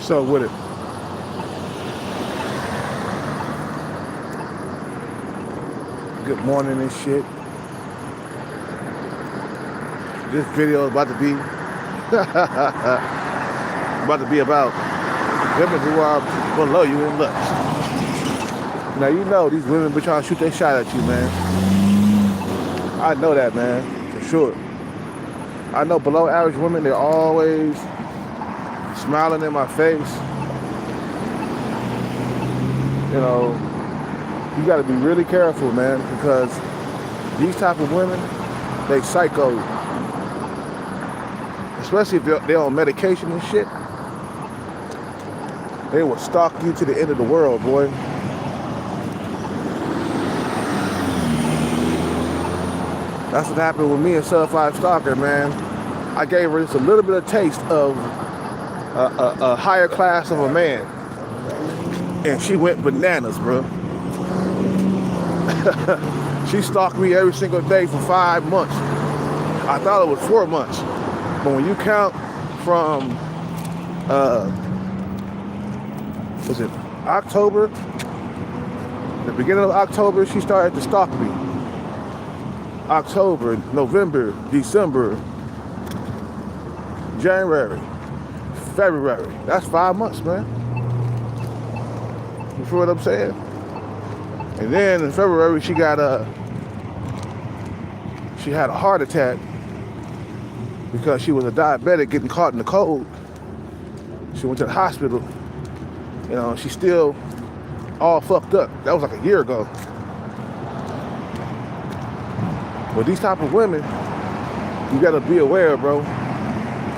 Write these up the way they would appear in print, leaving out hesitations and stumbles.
What's up with it? Good morning and shit. This video is about to be about women who are below you in looks. Now you know these women be trying to shoot their shot at you, man. I know that, man, for sure. I know below average women, they're always smiling in my face. You know, you gotta be really careful, man, because these type of women, they psycho. Especially if they're on medication and shit. They will stalk you to the end of the world, boy. That's what happened with me and Certified Stalker, man. I gave her just a little bit of taste of a higher class of a man. And she went bananas, bro. She stalked me every single day for 5 months. I thought it was 4 months. But when you count from, was it October? The beginning of October, she started to stalk me. October, November, December, January, February. That's 5 months, man. You feel what I'm saying? And then in February, she had a heart attack because she was a diabetic getting caught in the cold. She went to the hospital. You know, she's still all fucked up. That was like a year ago. But these type of women, you gotta be aware, bro.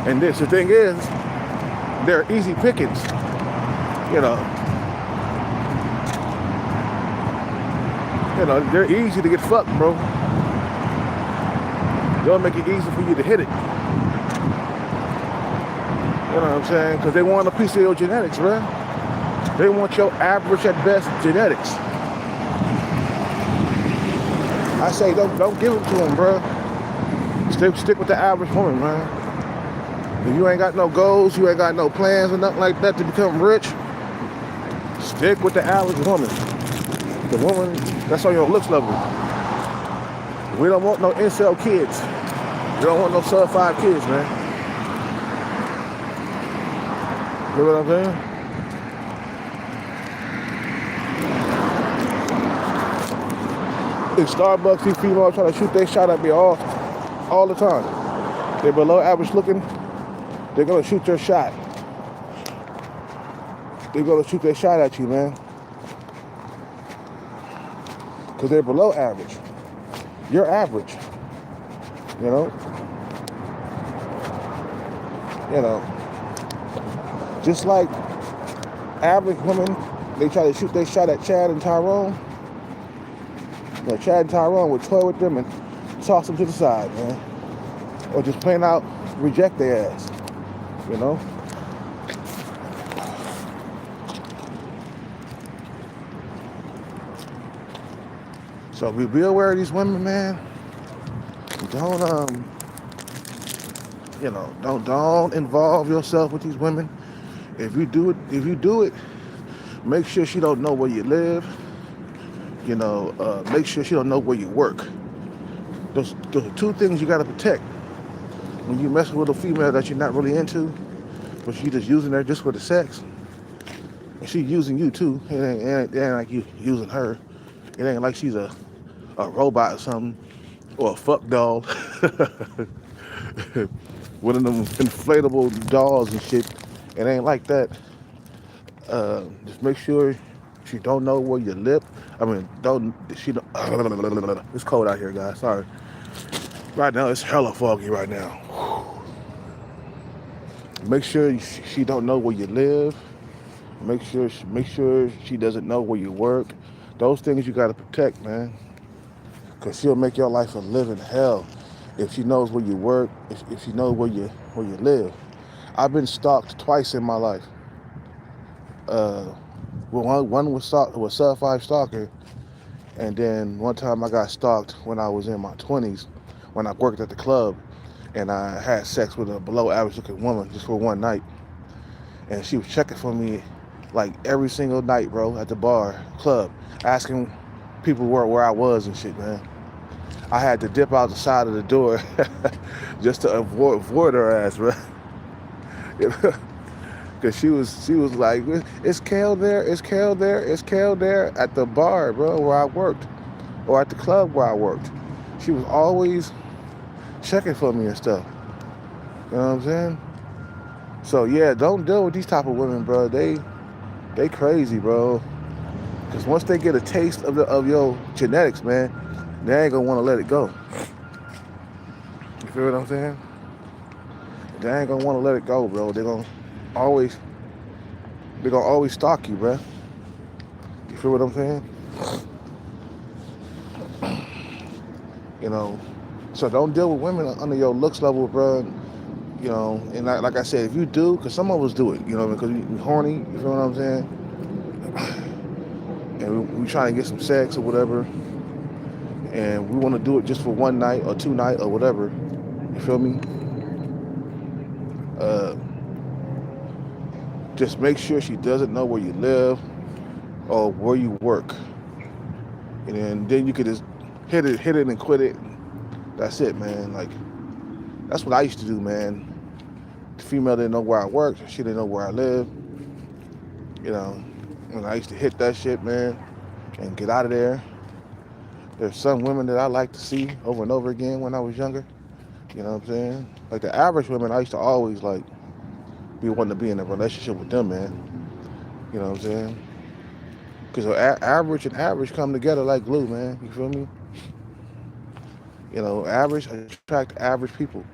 And the thing is, they're easy pickings. You know, they're easy to get fucked, bro. They'll make it easy for you to hit it. You know what I'm saying? Because they want a piece of your genetics, bro. They want your average at best genetics. I say don't give it to them, bro. Stick with the average woman, man. If you ain't got no goals, you ain't got no plans or nothing like that to become rich, stick with the average woman. The woman that's on your looks level. We don't want no incel kids. We don't want no sub-5 kids, man. You know what I'm saying? In Starbucks, these females try to shoot their shot at me all the time. They're below average looking. They're gonna shoot their shot. They're gonna shoot their shot at you, man. Because they're below average. You're average. You know? Just like average women, they try to shoot their shot at Chad and Tyrone. You know, Chad and Tyrone would toy with them and toss them to the side, man. Or just plain out reject their ass. You know? So be aware of these women, man. Don't don't involve yourself with these women. If you do it, make sure she don't know where you live. Make sure she don't know where you work. Those are two things you gotta protect. When you mess with a female that you're not really into, but she just using her just for the sex, and she using you too. It ain't like you using her. It ain't like she's a robot or something, or a fuck doll. One of them inflatable dolls and shit. It ain't like that. Just make sure she don't know where you live. It's cold out here, guys. Sorry. Right now, it's hella foggy right now. Make sure she don't know where you live. Make sure she doesn't know where you work. Those things you gotta protect, man. Cause she'll make your life a living hell if she knows where you work, if she knows where you live. I've been stalked twice in my life. One was Certified Stalker, and then one time I got stalked when I was in my 20s, when I worked at the club, and I had sex with a below average looking woman just for one night. and she was checking for me like every single night, bro, at the bar, club, asking people where I was and shit, man. I had to dip out the side of the door just to avoid her ass, bro. Cause she was like, it's Kale there, it's Kale there, it's Kale there at the bar, bro, where I worked, or at the club where I worked. She was always checking for me and stuff. You know what I'm saying? So yeah, don't deal with these type of women, bro. They crazy, bro. Cause once they get a taste of your genetics, man, they ain't gonna want to let it go. You feel what I'm saying? They ain't gonna want to let it go, bro. Always they're gonna always stalk you, bro. You feel what I'm saying? You know, so don't deal with women under your looks level, bro. You know, and like I said, if you do, because some of us do it, you know, because we horny. You feel what I'm saying? And we trying to get some sex or whatever, and we want to do it just for one night or two night or whatever. You feel me? Just make sure she doesn't know where you live or where you work, and then you could just hit it and quit it. That's it, man. Like, that's what I used to do, man. The female didn't know where I worked. She didn't know where I lived. You know, and I used to hit that shit, man, and get out of there. There's some women that I like to see over and over again when I was younger. You know what I'm saying? Like the average women, I used to always like be wanting to be in a relationship with them, man. You know what I'm saying? Because average and average come together like glue, man. You feel me? You know, average attract average people.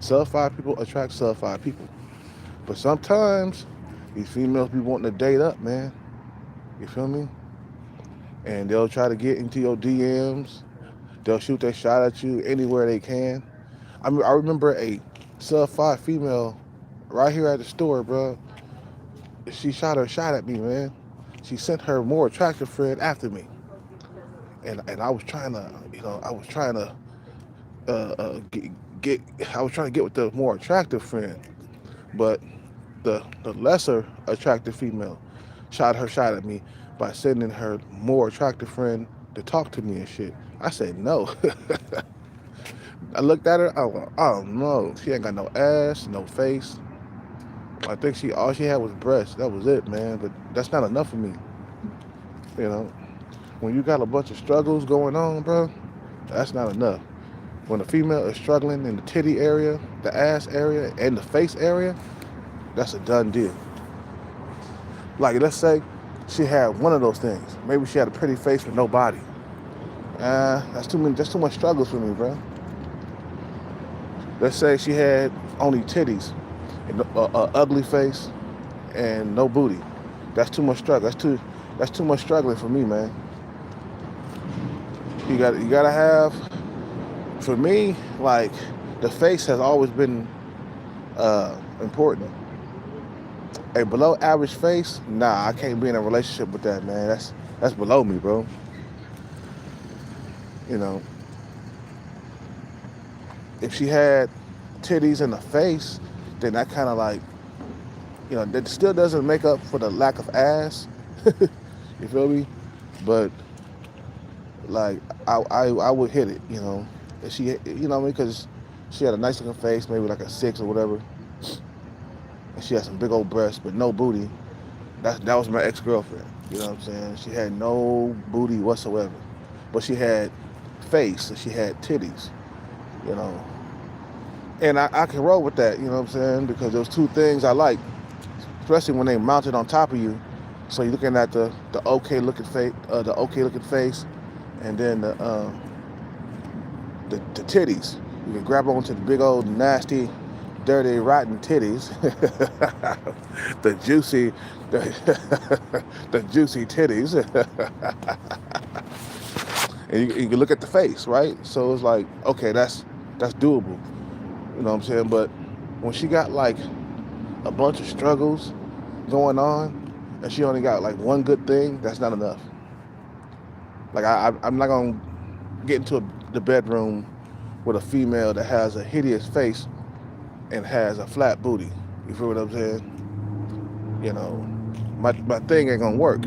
Sub-5 people attract sub-5 people. But sometimes these females be wanting to date up, man. You feel me? And they'll try to get into your DMs. They'll shoot their shot at you anywhere they can. I mean, I remember a sub-5 female right here at the store, bro. She shot her shot at me, man. She sent her more attractive friend after me. And I was trying to, you know, I was trying to get with the more attractive friend, but the lesser attractive female shot her shot at me by sending her more attractive friend to talk to me and shit. I said no. I looked at her. I went, oh no, she ain't got no ass, no face. I think all she had was breasts. That was it, man. But that's not enough for me. You know, when you got a bunch of struggles going on, bro, that's not enough. When a female is struggling in the titty area, the ass area, and the face area, that's a done deal. Like, let's say she had one of those things. Maybe she had a pretty face with no body. That's too much struggles for me, bro. Let's say she had only titties, and a ugly face, and no booty. That's too much struggle. That's too much struggling for me, man. You gotta have. For me, like, the face has always been important. A below average face, nah, I can't be in a relationship with that, man. That's below me, bro. You know, if she had titties in the face, then that kind of like, you know, that still doesn't make up for the lack of ass. You feel me? But like, I would hit it, you know. If she, you know what I mean? Because she had a nice looking face, maybe like a 6 or whatever. And she had some big old breasts, but no booty. That was my ex-girlfriend. You know what I'm saying? She had no booty whatsoever. But she had face and she had titties, you know. And I can roll with that, you know what I'm saying? Because those two things I like, especially when they mounted on top of you. So you're looking at the okay looking face, and then the titties. You can grab onto the big old nasty, dirty, rotten titties. the juicy titties. And you can look at the face, right? So it's like, okay, that's doable. You know what I'm saying? But when she got like a bunch of struggles going on, and she only got like one good thing, that's not enough. Like, I'm not gonna get into the bedroom with a female that has a hideous face and has a flat booty. You feel what I'm saying? you know, my thing ain't gonna work.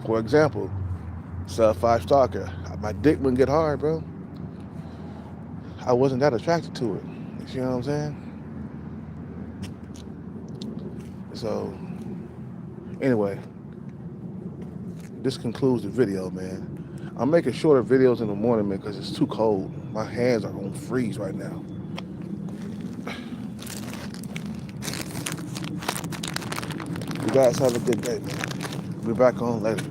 For example, sub 5 stalker. My dick wouldn't get hard, bro. I wasn't that attracted to it. You see what I'm saying? So, anyway, this concludes the video, man. I'm making shorter videos in the morning, man, because it's too cold. My hands are gonna freeze right now. You guys have a good day, man. We'll be back on later.